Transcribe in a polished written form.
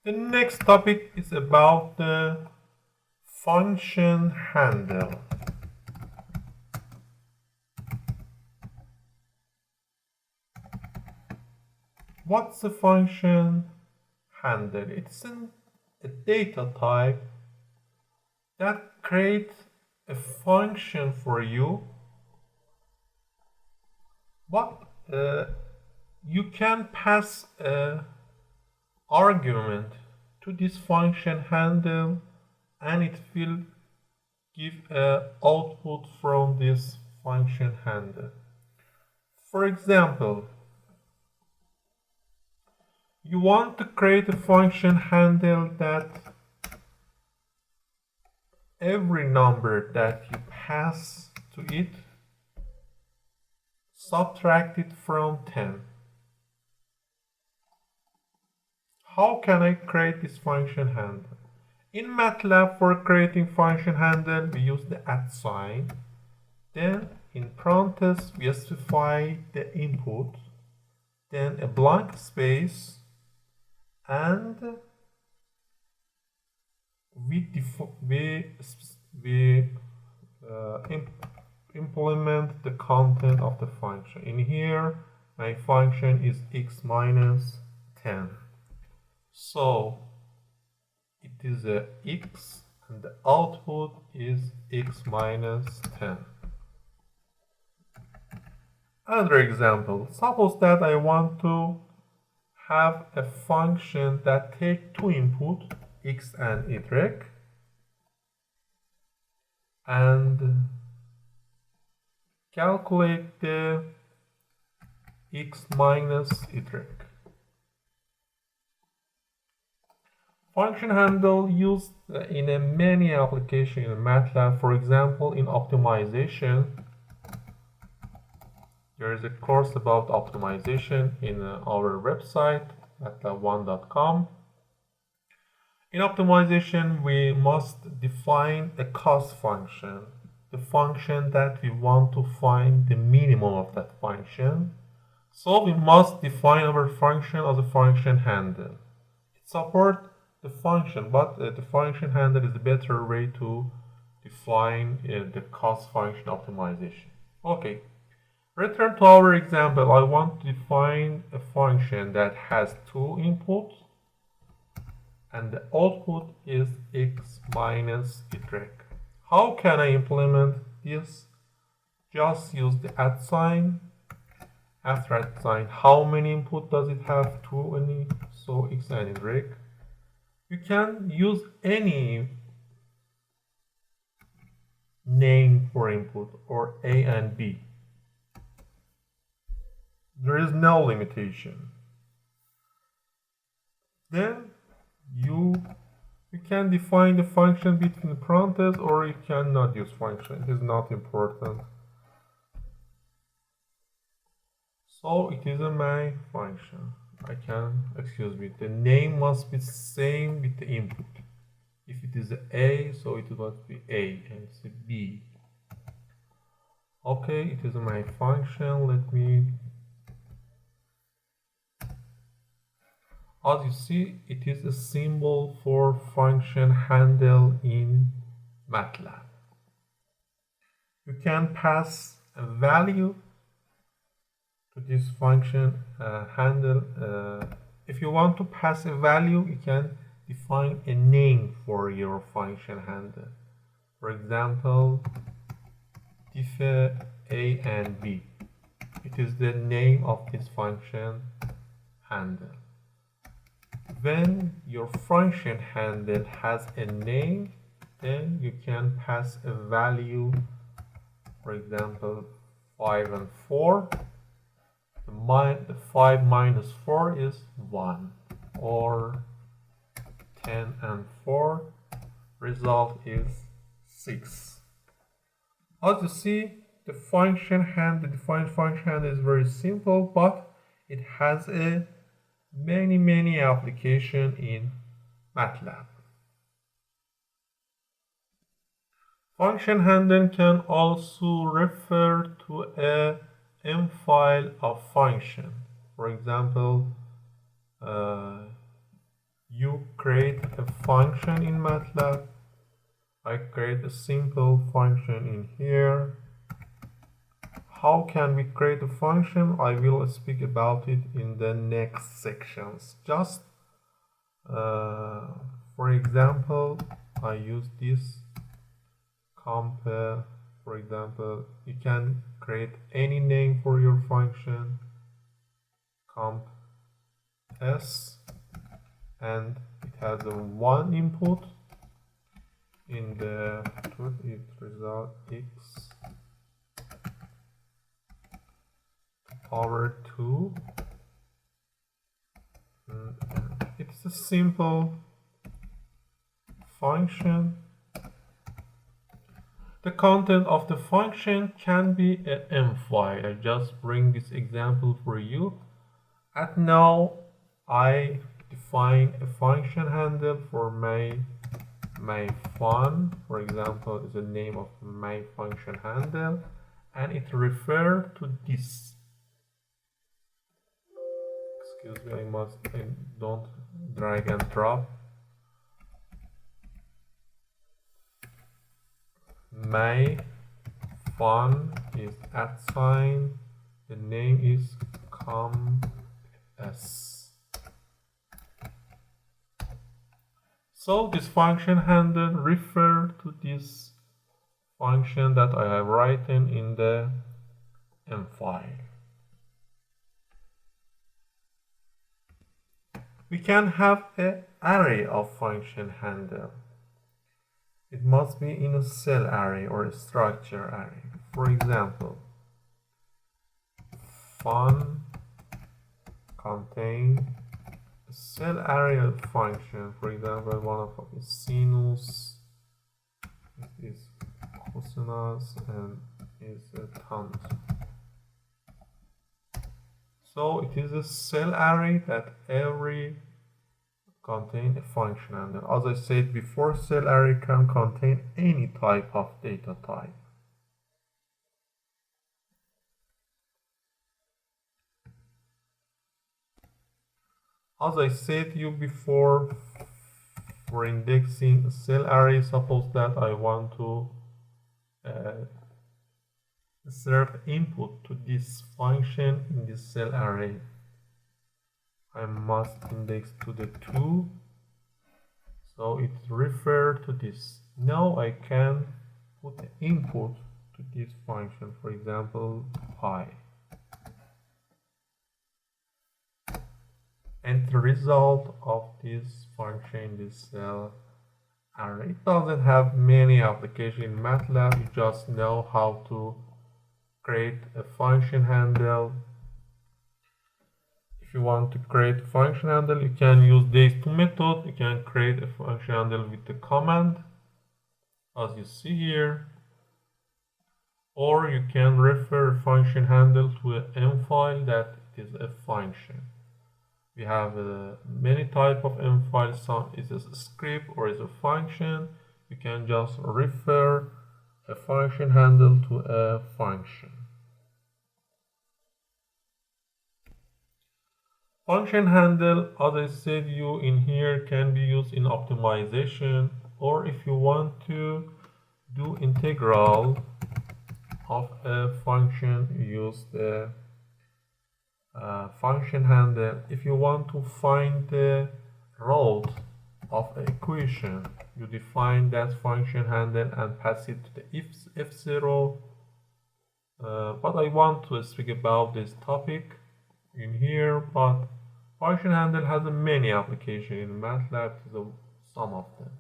The next topic is about the function handle. What's a function handle? It's a data type that creates a function for you, but you can pass an argument to this function handle and it will give an output from this function handle. For example, you want to create a function handle that every number that you pass to it, subtract it from 10. How can I create this function handle? In MATLAB, for creating function handle, we use the @ sign. Then in parentheses, we specify the input, then a blank space, and we implement the content of the function. In here, my function is x minus 10. So it is a x and the output is x minus 10. Another example, suppose that I want to have a function that take two input, x and y, and calculate the x minus y. Function handle used in many applications in MATLAB. For example, in optimization, there is a course about optimization in our website, matlab1.com. In optimization, we must define a cost function, the function that we want to find the minimum of that function. So we must define our function as a function handle. It supports the function, but the function handle is a better way to define the cost function optimization. Okay, return to our example. I want to define a function that has two inputs and the output is x minus y. How can I implement this? Just use the @ sign. After @ sign, how many input does it have? 2 and so x and y. You can use any name for input or a and b. There is no limitation. Then you can define the function between parentheses, or you cannot use function. It is not important. So it is my function. The name must be same with the input. If it is a, so it must be a, and it's a b. Okay, it is my function. Let me. As you see, it is a symbol for function handle in MATLAB. You can pass a value to this function handle. If you want to pass a value, you can define a name for your function handle. For example, diff a and b. It is the name of this function handle. When your function handle has a name, then you can pass a value. For example, 5 and 4. The 5 minus 4 is 1, or 10 and 4, result is 6. As you see, the defined function handle is very simple, but it has a many applications in MATLAB. Function handle can also refer to a M file of function. For example, you create a function in MATLAB. I create a simple function in here. How can we create a function? I will speak about it in the next sections. Just for example, I use this comp. For example, you can create any name for your function, comp s, and it has a one input. In the output it result x power 2. It's a simple function. The content of the function can be an M file. I just bring this example for you. And now I define a function handle for my fun, for example, is the name of my function handle, and it refers to this. Excuse me, I don't drag and drop. My fun is @, the name is com_s. So this function handle refers to this function that I have written in the M file. We can have an array of function handle. It must be in a cell array or a structure array. For example, fun contain a cell array of function. For example, one of them is sinus, it is cosinus, and is a tangent. So it is a cell array that every contain a function handle. As I said before, cell array can contain any type of data type. As I said you before, for indexing a cell array, suppose that I want to insert input to this function in this cell array. I must index to the 2, so it refers to this. Now I can put the input to this function, for example, pi. And the result of this function, this cell array, it doesn't have many applications in MATLAB. You just know how to create a function handle. If you want to create a function handle, you can use these two methods. You can create a function handle with the command, as you see here, or you can refer a function handle to an M file that is a function. We have many types of M files. Some is a script or is a function. You can just refer a function handle to a function. Function handle, as I said you in here, can be used in optimization, or if you want to do integral of a function, you use the function handle. If you want to find the root of an equation, you define that function handle and pass it to the f0. But I want to speak about this topic in here, but function handle has many applications in MATLAB, some of them.